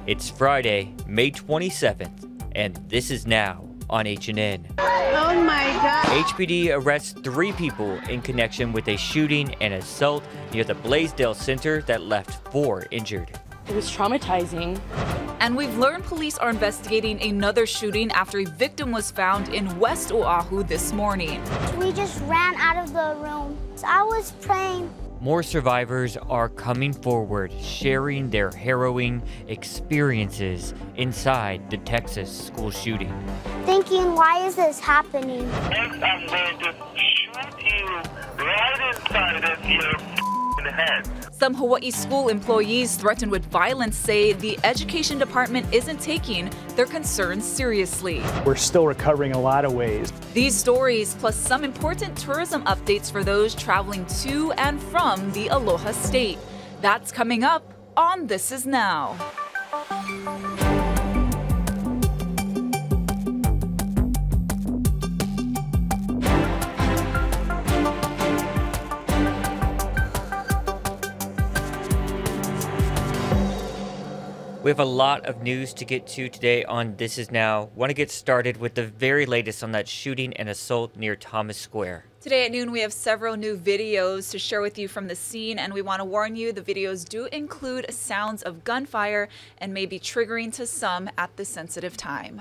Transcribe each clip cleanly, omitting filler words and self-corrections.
It's Friday, May 27th, and this is now on HNN. Oh my God. HPD arrests 3 people in connection with a shooting and assault near the Blaisdell Center that left 4 injured. It was traumatizing. And we've learned police are investigating another shooting after a victim was found in West Oahu this morning. We just ran out of the room. I was praying. More survivors are coming forward, sharing their harrowing experiences inside the Texas school shooting. Thinking, why is this happening? Next, I'm going to shoot you right inside of your head. Some Hawaii school employees threatened with violence say the education department isn't taking their concerns seriously. We're still recovering in a lot of ways. These stories, plus some important tourism updates for those traveling to and from the Aloha State. That's coming up on This Is Now. We have a lot of news to get to today on This Is Now. Want to get started with the very latest on that shooting and assault near Thomas Square. Today at noon, we have several new videos to share with you from the scene, and we want to warn you the videos do include sounds of gunfire and may be triggering to some at this sensitive time.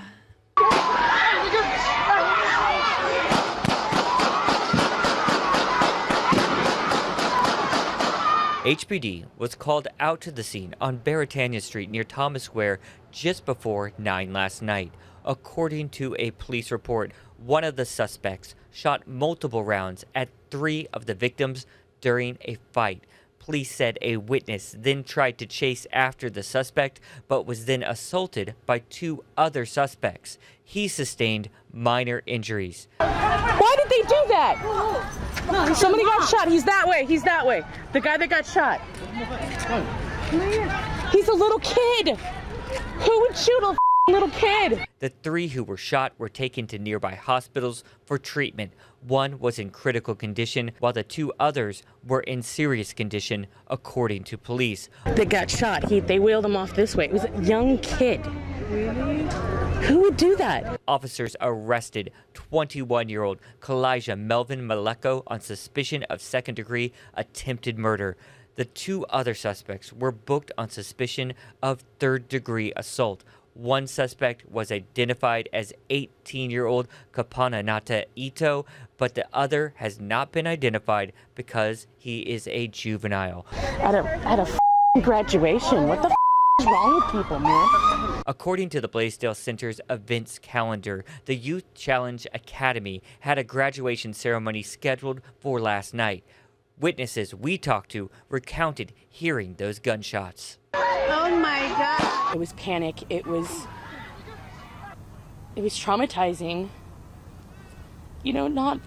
HPD was called out to the scene on Baratania Street near Thomas Square just before 9 last night. According to a police report, one of the suspects shot multiple rounds at 3 of the victims during a fight. Police said a witness then tried to chase after the suspect, but was then assaulted by 2 other suspects. He sustained minor injuries. Why did they do that? Somebody got shot. He's that way. He's that way. The guy that got shot. He's a little kid. Who would shoot a little kid? The 3 who were shot were taken to nearby hospitals for treatment. One was in critical condition, while the 2 others were in serious condition, according to police. They got shot. They wheeled him off this way. It was a young kid. Really? Who would do that? Officers arrested 21-year-old Kalijah Melvin Maleko on suspicion of second-degree attempted murder. The 2 other suspects were booked on suspicion of third-degree assault. One suspect was identified as 18-year-old Kapananata Ito, but the other has not been identified because he is a juvenile. At a graduation, what the is wrong with people, man? According to the Blaisdell Center's events calendar, the Youth Challenge Academy had a graduation ceremony scheduled for last night. Witnesses we talked to recounted hearing those gunshots. Oh my God. It was panic. It was traumatizing. You know, not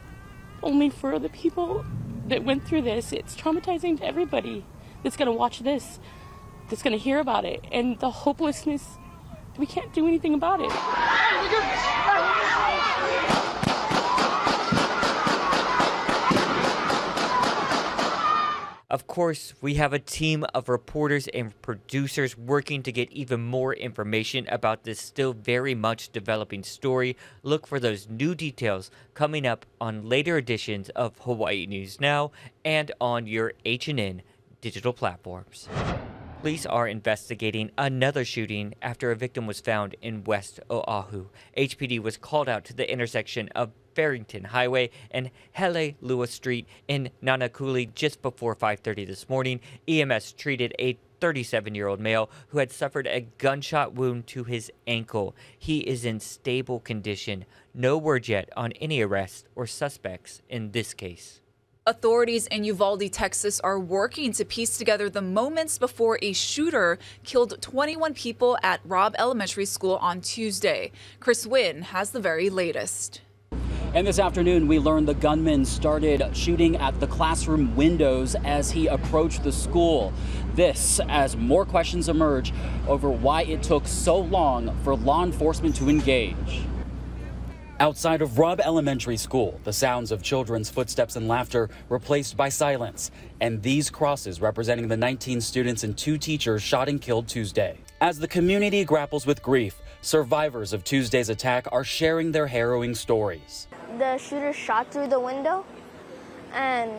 only for the people that went through this, it's traumatizing to everybody that's going to watch this, that's going to hear about it, and the hopelessness. We can't do anything about it. Of course, we have a team of reporters and producers working to get even more information about this still very much developing story. Look for those new details coming up on later editions of Hawaii News Now and on your HNN digital platforms. Police are investigating another shooting after a victim was found in West Oahu. HPD was called out to the intersection of Farrington Highway and Hele Lua Street in Nanakuli just before 5:30 this morning. EMS treated a 37-year-old male who had suffered a gunshot wound to his ankle. He is in stable condition. No word yet on any arrests or suspects in this case. Authorities in Uvalde, Texas are working to piece together the moments before a shooter killed 21 people at Robb Elementary School on Tuesday. Chris Wynn has the very latest. And this afternoon, we learned the gunman started shooting at the classroom windows as he approached the school. This as more questions emerge over why it took so long for law enforcement to engage. Outside of Robb Elementary School, the sounds of children's footsteps and laughter replaced by silence, and these crosses representing the 19 students and 2 teachers shot and killed Tuesday. As the community grapples with grief, survivors of Tuesday's attack are sharing their harrowing stories. The shooter shot through the window and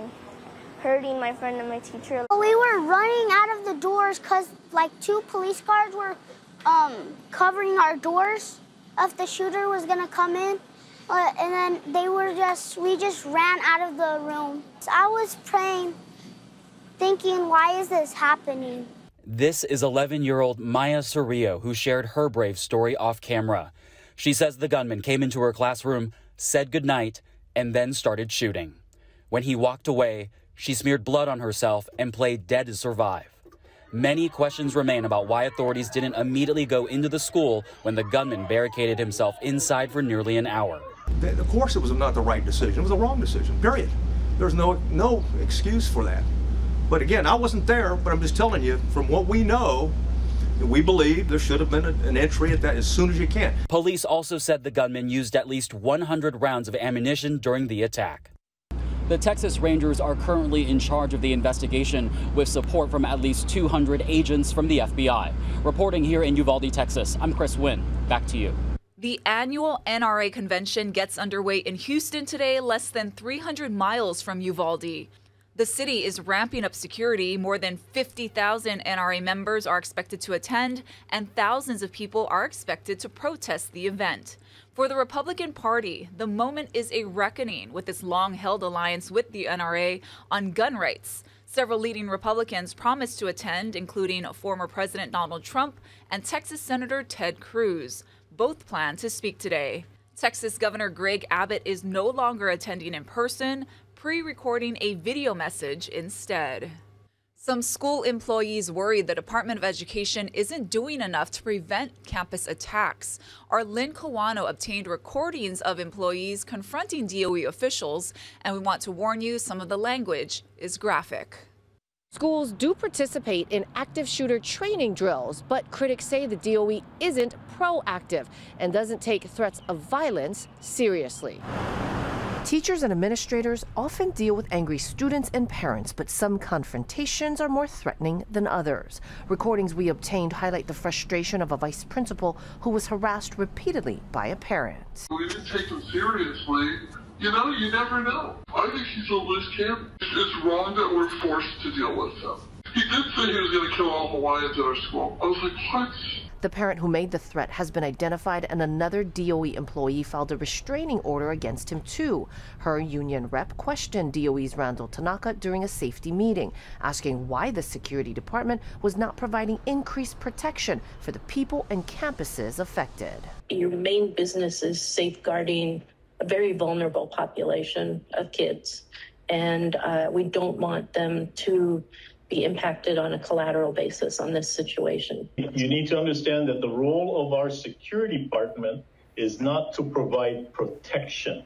hurting my friend and my teacher. We were running out of the doors because like 2 police cars were covering our doors if the shooter was gonna come in. And then we just ran out of the room. So I was praying, thinking, why is this happening? This is 11-year-old Maya Cerrillo, who shared her brave story off camera. She says the gunman came into her classroom, said goodnight, and then started shooting. When he walked away, she smeared blood on herself and played dead to survive. Many questions remain about why authorities didn't immediately go into the school when the gunman barricaded himself inside for nearly an hour. Of course it was not the right decision. It was a wrong decision, period. There's no excuse for that. But again, I wasn't there, but I'm just telling you, from what we know, we believe there should have been an entry at that as soon as you can. Police also said the gunman used at least 100 rounds of ammunition during the attack. The Texas Rangers are currently in charge of the investigation with support from at least 200 agents from the FBI. Reporting here in Uvalde, Texas, I'm Chris Wynn. Back to you. The annual NRA Convention gets underway in Houston today, less than 300 miles from Uvalde. The city is ramping up security. More than 50,000 NRA members are expected to attend, and thousands of people are expected to protest the event. For the Republican Party, the moment is a reckoning with its long-held alliance with the NRA on gun rights. Several leading Republicans promised to attend, including former President Donald Trump and Texas Senator Ted Cruz. Both plan to speak today. Texas Governor Greg Abbott is no longer attending in person, pre-recording a video message instead. Some school employees worry the Department of Education isn't doing enough to prevent campus attacks. Our Lynn Kawano obtained recordings of employees confronting DOE officials, and we want to warn you some of the language is graphic. Schools do participate in active shooter training drills, but critics say the DOE isn't proactive and doesn't take threats of violence seriously. Teachers and administrators often deal with angry students and parents, but some confrontations are more threatening than others. Recordings we obtained highlight the frustration of a vice principal who was harassed repeatedly by a parent. We didn't take him seriously. You know, you never know. I think he's a loose cannon. It's wrong that we're forced to deal with him. He did say he was going to kill all Hawaiians at our school. I was like, what? The parent who made the threat has been identified, and another DOE employee filed a restraining order against him too. Her union rep questioned DOE's Randall Tanaka during a safety meeting, asking why the security department was not providing increased protection for the people and campuses affected. Your main business is safeguarding a very vulnerable population of kids, and we don't want them to be impacted on a collateral basis on this situation. You need to understand that the role of our security department is not to provide protection.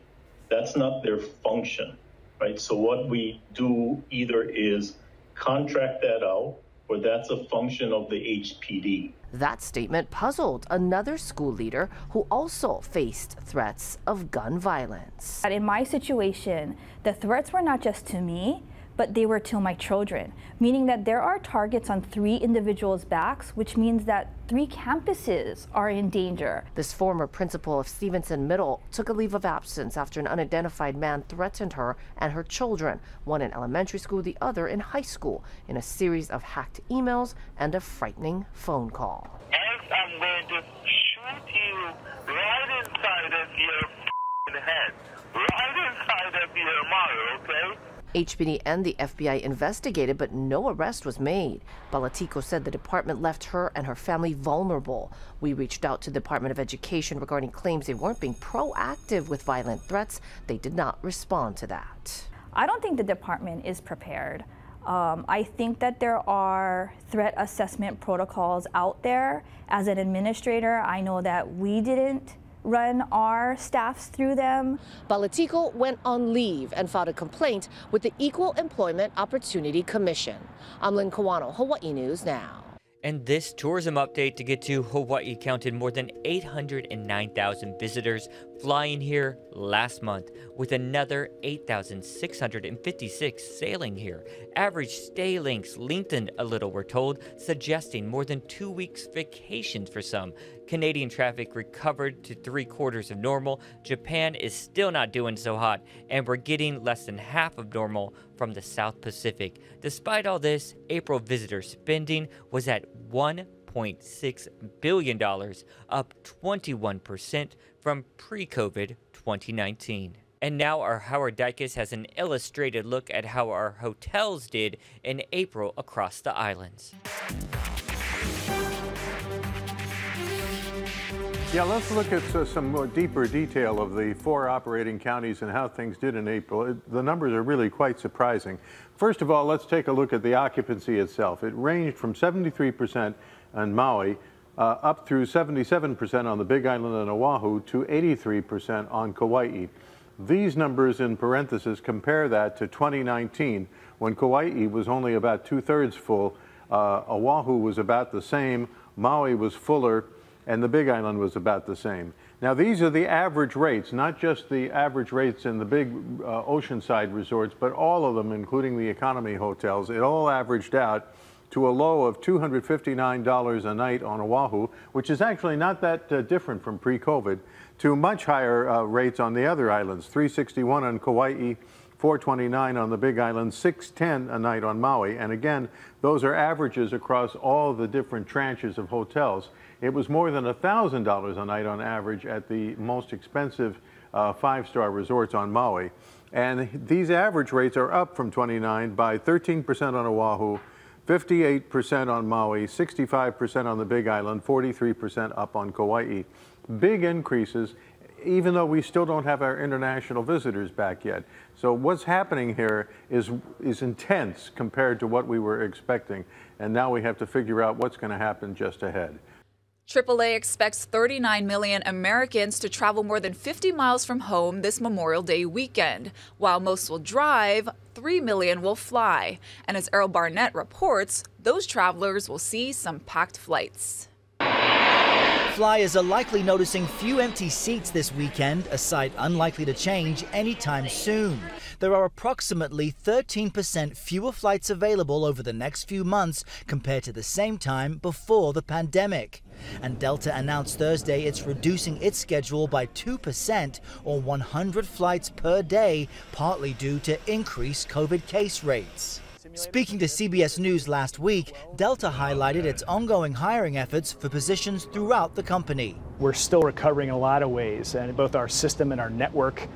That's not their function, right? So what we do either is contract that out, or that's a function of the HPD. That statement puzzled another school leader who also faced threats of gun violence. In my situation, the threats were not just to me, but they were to my children, meaning that there are targets on 3 individuals' backs, which means that 3 campuses are in danger. This former principal of Stevenson Middle took a leave of absence after an unidentified man threatened her and her children, one in elementary school, the other in high school, in a series of hacked emails and a frightening phone call. Else I'm going to shoot you right inside of your head, right inside of your mouth, okay? HPD and the FBI investigated, but no arrest was made. Balatico said the department left her and her family vulnerable. We reached out to the Department of Education regarding claims they weren't being proactive with violent threats. They did not respond to that. I don't think the department is prepared. I think that there are threat assessment protocols out there. As an administrator, I know that we didn't run our staffs through them. Balatico went on leave and filed a complaint with the Equal Employment Opportunity Commission. I'm Lynn Kawano, Hawaii News Now. And this tourism update to get to: Hawaii counted more than 809,000 visitors flying here last month, with another 8,656 sailing here. Average stay lengths lengthened a little, we're told, suggesting more than 2 weeks vacations for some. Canadian traffic recovered to 3/4 of normal. Japan is still not doing so hot, and we're getting less than half of normal from the South Pacific. Despite all this, April visitor spending was at $1.6 billion, up 21% from pre-COVID 2019. And now our Howard Dykes has an illustrated look at how our hotels did in April across the islands. Yeah, let's look at some more deeper detail of the 4 operating counties and how things did in April. The numbers are really quite surprising. First of all, let's take a look at the occupancy itself. It ranged from 73% on Maui up through 77% on the Big Island and Oahu to 83% on Kauai. These numbers in parentheses compare that to 2019, when Kauai was only about 2/3 full, Oahu was about the same, Maui was fuller, and the Big Island was about the same. Now, these are the average rates, not just the average rates in the big oceanside resorts, but all of them, including the economy hotels. It all averaged out to a low of $259 a night on Oahu, which is actually not that different from pre-COVID, to much higher rates on the other islands, $361 on Kauai, $429 on the Big Island, $610 a night on Maui. And again, those are averages across all the different tranches of hotels. It was more than $1,000 a night on average at the most expensive 5-star resorts on Maui. And these average rates are up from 29 by 13% on Oahu, 58% on Maui, 65% on the Big Island, 43% up on Kauai. Big increases, even though we still don't have our international visitors back yet. So what's happening here is intense compared to what we were expecting. And now we have to figure out what's going to happen just ahead. AAA expects 39 million Americans to travel more than 50 miles from home this Memorial Day weekend. While most will drive, 3 million will fly. And as Errol Barnett reports, those travelers will see some packed flights. Flyers are likely noticing few empty seats this weekend, a sight unlikely to change anytime soon. There are approximately 13% fewer flights available over the next few months compared to the same time before the pandemic. And Delta announced Thursday it's reducing its schedule by 2% or 100 flights per day, partly due to increased COVID case rates. Speaking to CBS News last week, Delta highlighted its ongoing hiring efforts for positions throughout the company. We're still recovering in a lot of ways, and both our system and our network.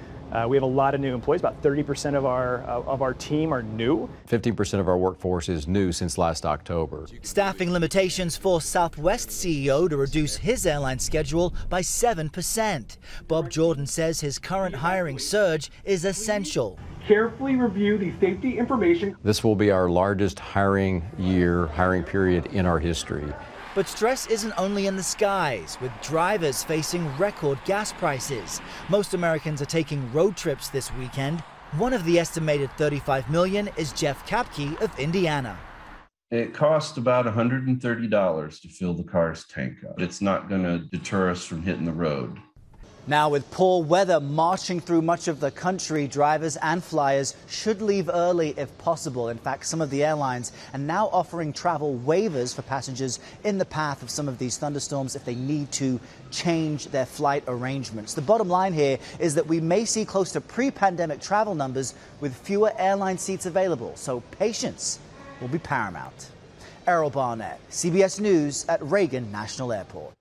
We have a lot of new employees. About 30% of our team are new. 50% of our workforce is new since last October. Staffing limitations forced Southwest CEO to reduce his airline schedule by 7%. Bob Jordan says his current hiring surge is essential. Carefully review the safety information. This will be our largest hiring period in our history. But stress isn't only in the skies, with drivers facing record gas prices. Most Americans are taking road trips this weekend. One of the estimated 35 million is Jeff Kapke of Indiana. It costs about $130 to fill the car's tank up. It's not going to deter us from hitting the road. Now, with poor weather marching through much of the country, drivers and flyers should leave early if possible. In fact, some of the airlines are now offering travel waivers for passengers in the path of some of these thunderstorms if they need to change their flight arrangements. The bottom line here is that we may see close to pre-pandemic travel numbers with fewer airline seats available, so patience will be paramount. Errol Barnett, CBS News at Reagan National Airport.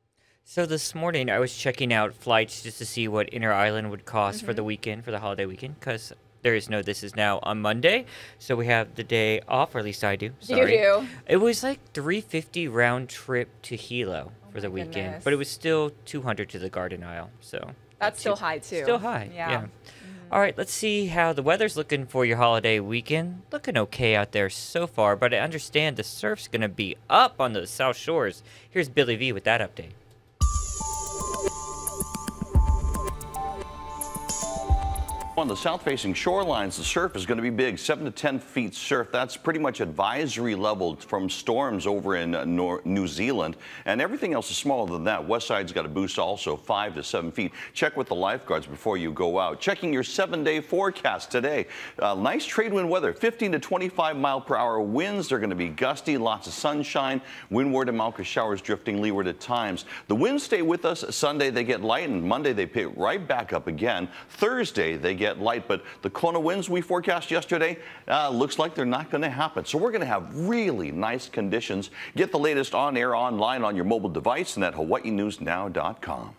So this morning I was checking out flights just to see what Inter Island would cost for the weekend, for the holiday weekend, because there is no This Is Now on Monday, so we have the day off, or at least I do. Sorry. You do. It was like $350 round trip to Hilo for the weekend, goodness. but it was still $200 to the Garden Isle, so That's still high too. Still high, yeah. All right, let's see how the weather's looking for your holiday weekend. Looking okay out there so far, but I understand the surf's going to be up on the South Shores. Here's Billy V with that update. on the south-facing shorelines, the surf is going to be big, 7 to 10 feet surf. That's pretty much advisory level from storms over in New Zealand. And everything else is smaller than that. West side's got a boost also 5 to 7 feet. Check with the lifeguards before you go out. Checking your 7-day forecast today. Nice trade wind weather, 15 to 25 mile per hour winds. They're going to be gusty, lots of sunshine. Windward and Malka showers drifting leeward at times. The winds stay with us. Sunday they get light, and Monday they pick right back up again. Thursday they get light, but the Kona winds we forecast yesterday looks like they're not going to happen. So we're going to have really nice conditions. Get the latest on air online on your mobile device and at HawaiiNewsNow.com.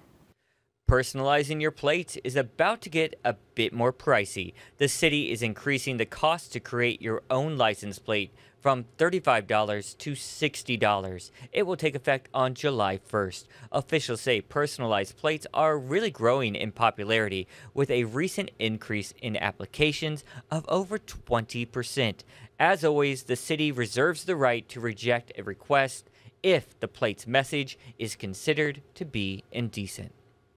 Personalizing your plates is about to get a bit more pricey. The city is increasing the cost to create your own license plate from $35 to $60. It will take effect on July 1st. Officials say personalized plates are really growing in popularity, with a recent increase in applications of over 20%. As always, the city reserves the right to reject a request if the plate's message is considered to be indecent.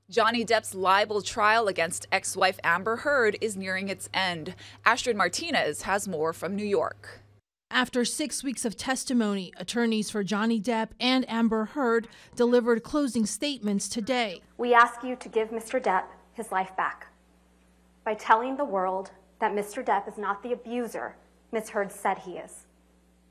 Johnny Depp's libel trial against ex-wife Amber Heard is nearing its end. Astrid Martinez has more from New York. After 6 weeks of testimony, attorneys for Johnny Depp and Amber Heard delivered closing statements today. We ask you to give Mr. Depp his life back by telling the world that Mr. Depp is not the abuser Ms. Heard said he is,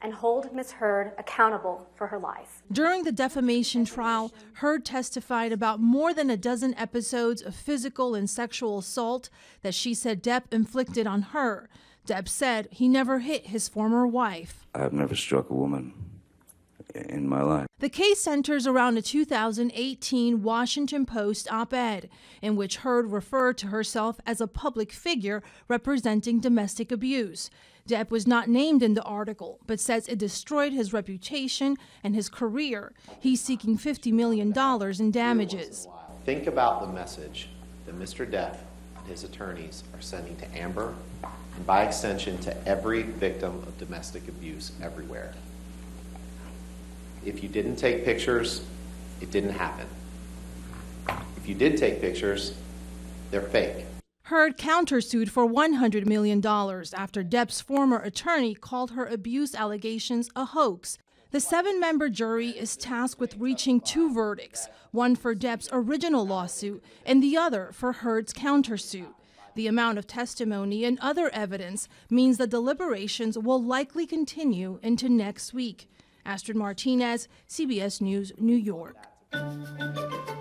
and hold Ms. Heard accountable for her lies. During the defamation trial, Heard testified about more than a dozen episodes of physical and sexual assault that she said Depp inflicted on her. Depp said he never hit his former wife. I've never struck a woman in my life. The case centers around a 2018 Washington Post op-ed in which Heard referred to herself as a public figure representing domestic abuse. Depp was not named in the article, but says it destroyed his reputation and his career. He's seeking $50 million in damages. Think about the message that Mr. Depp and his attorneys are sending to Amber, and by extension to every victim of domestic abuse everywhere. If you didn't take pictures, it didn't happen. If you did take pictures, they're fake. Heard countersued for $100 million after Depp's former attorney called her abuse allegations a hoax. The 7-member jury is tasked with reaching 2 verdicts, one for Depp's original lawsuit and the other for Heard's countersuit. The amount of testimony and other evidence means the deliberations will likely continue into next week. Astrid Martinez, CBS News, New York.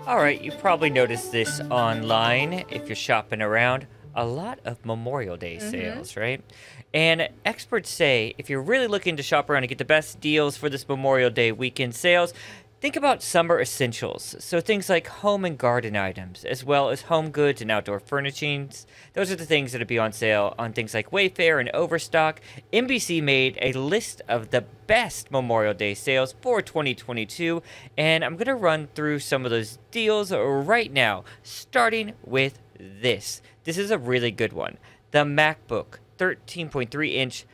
All right, you probably noticed this online if you're shopping around. A lot of Memorial Day sales, right? And experts say if you're really looking to shop around and get the best deals for this Memorial Day weekend sales, think about summer essentials. So things like home and garden items, as well as home goods and outdoor furnishings. Those are the things that will be on sale on things like Wayfair and Overstock. NBC made a list of the best Memorial Day sales for 2022, and I'm going to run through some of those deals right now, starting with this. This is a really good one. The MacBook 13.3-inch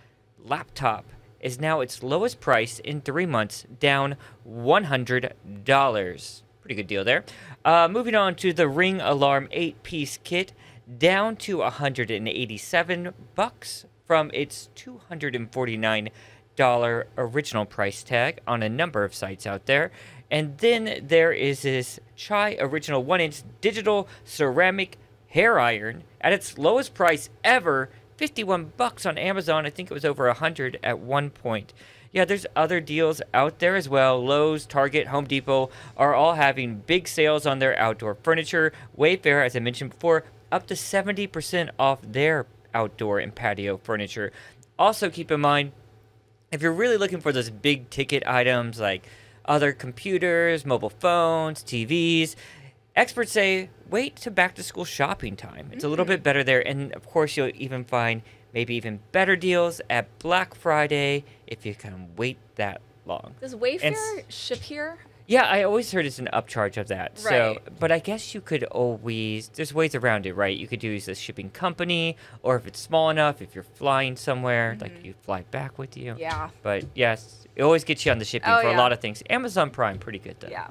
laptop is now its lowest price in 3 months, down $100. Pretty good deal there. Moving on to the Ring Alarm 8-piece kit, down to $187 from its $249 original price tag on a number of sites out there. And then there is this Chai Original 1-inch digital ceramic hair iron at its lowest price ever, $51 on Amazon. I think it was over $100 at one point. Yeah, there's other deals out there as well. Lowe's, Target, Home Depot are all having big sales on their outdoor furniture. Wayfair, as I mentioned before, up to 70% off their outdoor and patio furniture. Also keep in mind, if you're really looking for those big ticket items like other computers, mobile phones, TVs, experts say wait to back-to-school shopping time. It's a little bit better there. And, of course, you'll even find maybe even better deals at Black Friday if you can wait that long. Does Wayfair ship here? Yeah, I always heard it's an upcharge of that. Right. So, but I guess you could always, there's ways around it, right? You could use a shipping company, or if it's small enough, if you're flying somewhere, like you fly back with you. Yeah. But, yes, it always gets you on the shipping for a lot of things. Amazon Prime, pretty good, though. Yeah.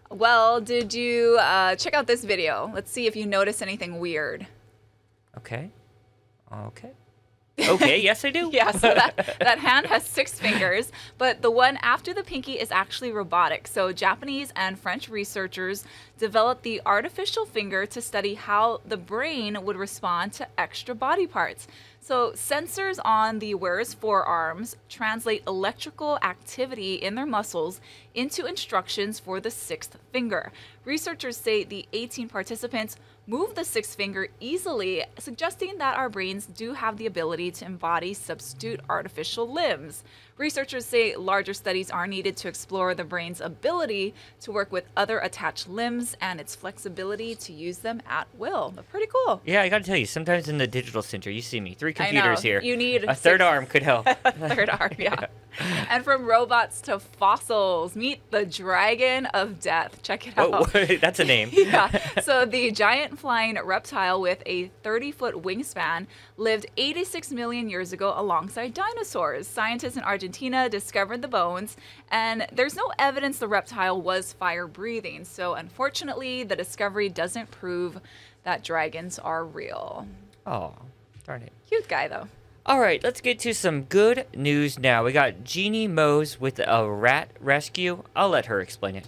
Well, did you check out this video? Let's see if you notice anything weird. Okay. Okay. Okay, yes, I do. Yeah, so that hand has 6 fingers, but the one after the pinky is actually robotic. So Japanese and French researchers developed the artificial finger to study how the brain would respond to extra body parts. So sensors on the wearer's forearms translate electrical activity in their muscles into instructions for the 6th finger. Researchers say the 18 participants move the 6th finger easily, suggesting that our brains do have the ability to embody substitute artificial limbs. Researchers say larger studies are needed to explore the brain's ability to work with other attached limbs and its flexibility to use them at will. They're pretty cool. Yeah, I gotta tell you, sometimes in the digital center, you see me, 3 computers here. You need a third arm could help. Third arm, yeah. And from robots to fossils, meet the Dragon of Death. Check it out. Oh, that's a name. Yeah. So the giant flying reptile with a 30-foot wingspan lived 86 million years ago alongside dinosaurs. Scientists in Argentina discovered the bones, and there's no evidence the reptile was fire-breathing. So unfortunately, the discovery doesn't prove that dragons are real. Oh, darn it. Cute guy, though. All right, let's get to some good news now. We got Jeannie Mose with a rat rescue. I'll let her explain it.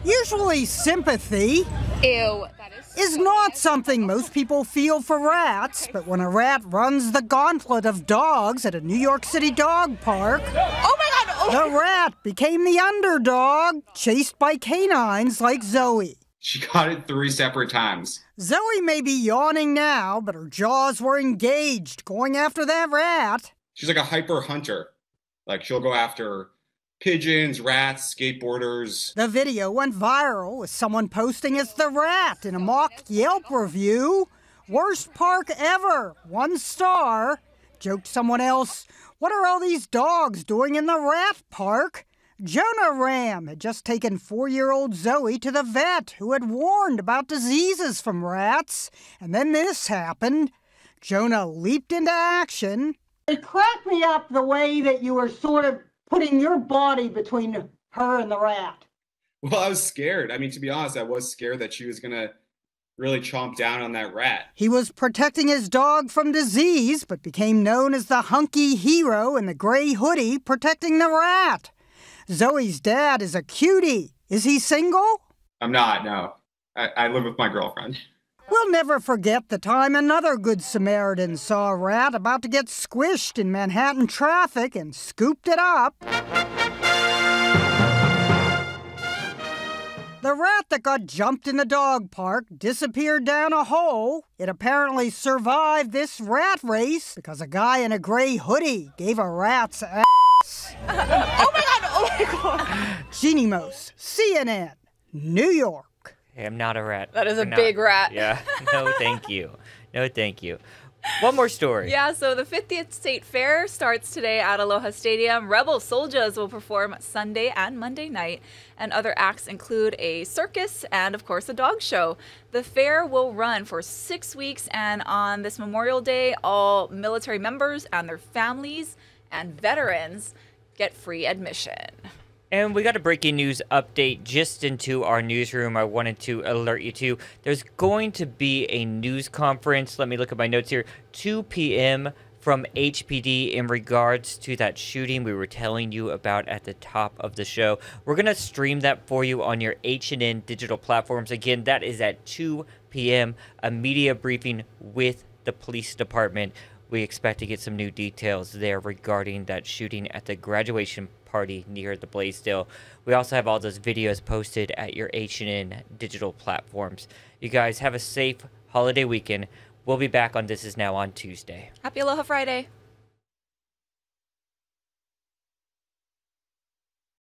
Usually sympathy is not something most people feel for rats, but when a rat runs the gauntlet of dogs at a New York City dog park, oh my God! Oh. The rat became the underdog, chased by canines like Zoe. She caught it 3 separate times. Zoe may be yawning now, but her jaws were engaged, going after that rat. She's like a hyper hunter. Like, she'll go after pigeons, rats, skateboarders. The video went viral with someone posting as the rat in a mock Yelp review. Worst park ever, 1 star. Joked someone else, what are all these dogs doing in the rat park? Jonah Ram had just taken 4-year-old Zoe to the vet who had warned about diseases from rats. And then this happened. Jonah leaped into action. It cracked me up the way that you were sort of putting your body between her and the rat. Well, I was scared. I mean, to be honest, I was scared that she was going to really chomp down on that rat. He was protecting his dog from disease, but became known as the hunky hero in the gray hoodie protecting the rat. Zoe's dad is a cutie. Is he single? I'm not, no. I live with my girlfriend. We'll never forget the time another Good Samaritan saw a rat about to get squished in Manhattan traffic and scooped it up. The rat that got jumped in the dog park disappeared down a hole. It apparently survived this rat race because a guy in a gray hoodie gave a rat's ass. Oh my God! Oh my God! Jeannie Mose, CNN, New York. Hey, I'm not a rat. That is We're a not. big rat. Yeah. No, thank you. No, thank you. One more story. Yeah, so the 50th State Fair starts today at Aloha Stadium. Rebel Soldiers will perform Sunday and Monday night, and other acts include a circus and, of course, a dog show. The fair will run for 6 weeks, and on this Memorial Day, all military members and their families and veterans get free admission. And we got a breaking news update just into our newsroom I wanted to alert you to. There's going to be a news conference, let me look at my notes here, 2 p.m. from HPD in regards to that shooting we were telling you about at the top of the show. We're going to stream that for you on your H&N digital platforms. Again, that is at 2 p.m., a media briefing with the police department. We expect to get some new details there regarding that shooting at the graduation party near the Blaisdell. We also have all those videos posted at your H&N digital platforms. You guys have a safe holiday weekend. We'll be back on This Is Now on Tuesday. Happy Aloha Friday.